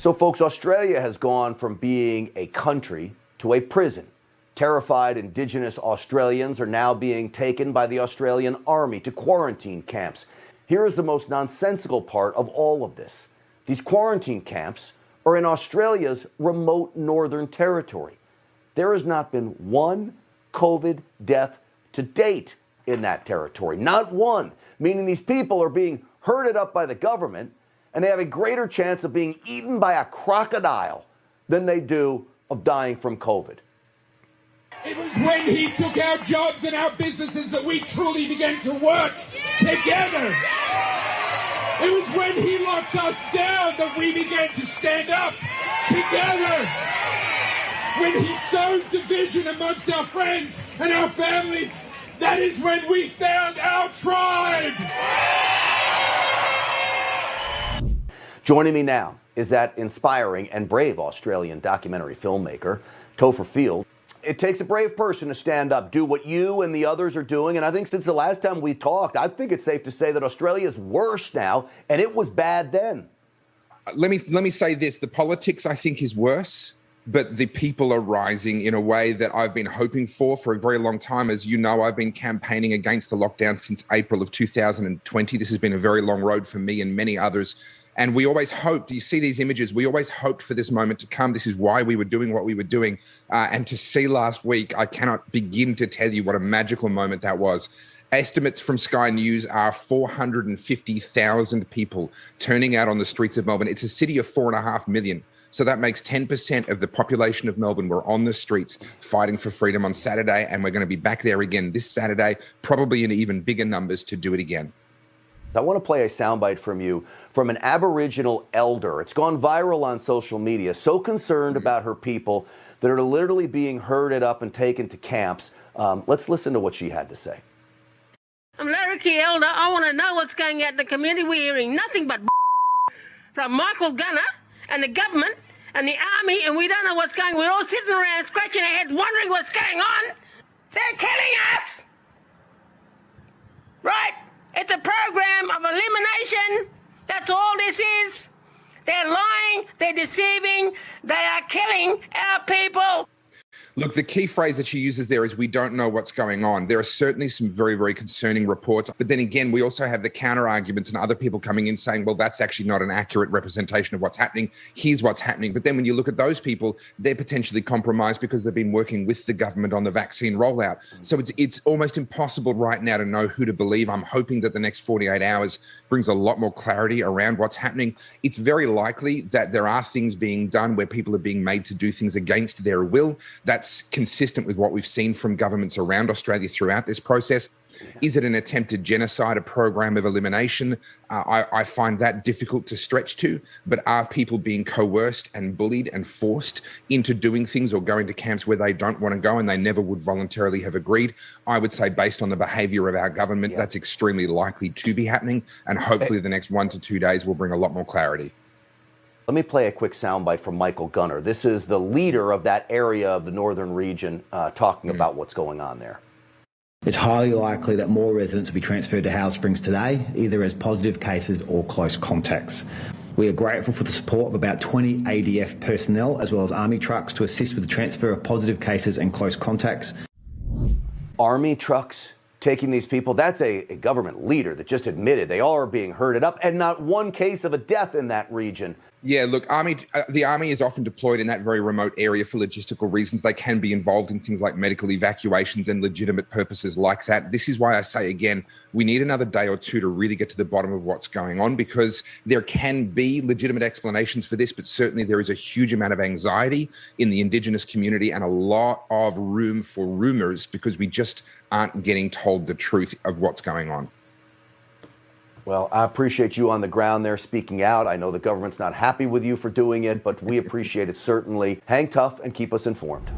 So, folks, Australia has gone from being a country to a prison. Terrified Indigenous Australians are now being taken by the Australian Army to quarantine camps. Here is the most nonsensical part of all of this. These quarantine camps are in Australia's remote Northern Territory. There has not been one COVID death to date in that territory. Not one. Meaning these people are being herded up by the government and they have a greater chance of being eaten by a crocodile than they do of dying from COVID. It was when he took our jobs and our businesses that we truly began to work together. It was when he locked us down that we began to stand up together. When he sowed division amongst our friends and our families, that is when we found our tribe. Joining me now is that inspiring and brave Australian documentary filmmaker, Topher Field. It takes a brave person to stand up, do what you and the others are doing. And I think since the last time we talked, I think it's safe to say that Australia is worse now, and it was bad then. Let me say this. The politics, I think, is worse, but the people are rising in a way that I've been hoping for a very long time. As you know, I've been campaigning against the lockdown since April of 2020. This has been a very long road for me and many others. And we always hoped, you see these images, we always hoped for this moment to come. This is why we were doing what we were doing. And to see last week, I cannot begin to tell you what a magical moment that was. Estimates from Sky News are 450,000 people turning out on the streets of Melbourne. It's a city of 4.5 million. So that makes 10% of the population of Melbourne were on the streets fighting for freedom on Saturday. And we're going to be back there again this Saturday, probably in even bigger numbers to do it again. I want to play a soundbite from you from an Aboriginal elder. It's gone viral on social media, so concerned about her people that are literally being herded up and taken to camps. Let's listen to what she had to say. I'm Larry Elder. I want to know what's going on in the community. We're hearing nothing but from Michael Gunner and the government and the army, and we don't know what's going on. We're all sitting around scratching our heads wondering what's going on. They're killing us! Right? It's a program of elimination. That's all this is. They're lying, they're deceiving, they are killing our people. Look, the key phrase that she uses there is we don't know what's going on. There are certainly some very, very concerning reports. But then again, we also have the counter arguments and other people coming in saying, well, that's actually not an accurate representation of what's happening. Here's what's happening. But then when you look at those people, they're potentially compromised because they've been working with the government on the vaccine rollout. So it's almost impossible right now to know who to believe. I'm hoping that the next 48 hours brings a lot more clarity around what's happening. It's very likely that there are things being done where people are being made to do things against their will. That's consistent with what we've seen from governments around Australia throughout this process. Is it an attempted genocide, a program of elimination? I find that difficult to stretch to, but are people being coerced and bullied and forced into doing things or going to camps where they don't want to go and they never would voluntarily have agreed? I would say based on the behaviour of our government, that's extremely likely to be happening, and hopefully the next 1 to 2 days will bring a lot more clarity. Let me play a quick soundbite from Michael Gunner. This is the leader of that area of the northern region talking about what's going on there. It's highly likely that more residents will be transferred to Howard Springs today, either as positive cases or close contacts. We are grateful for the support of about 20 ADF personnel as well as Army trucks to assist with the transfer of positive cases and close contacts. Army trucks taking these people, that's a government leader that just admitted they all are being herded up and not one case of a death in that region. Yeah, look, the Army is often deployed in that very remote area for logistical reasons. They can be involved in things like medical evacuations and legitimate purposes like that. This is why I say, again, we need another day or two to really get to the bottom of what's going on, because there can be legitimate explanations for this, but certainly there is a huge amount of anxiety in the Indigenous community and a lot of room for rumours because we just aren't getting told the truth of what's going on. Well, I appreciate you on the ground there speaking out. I know the government's not happy with you for doing it, but we appreciate it certainly. Hang tough and keep us informed.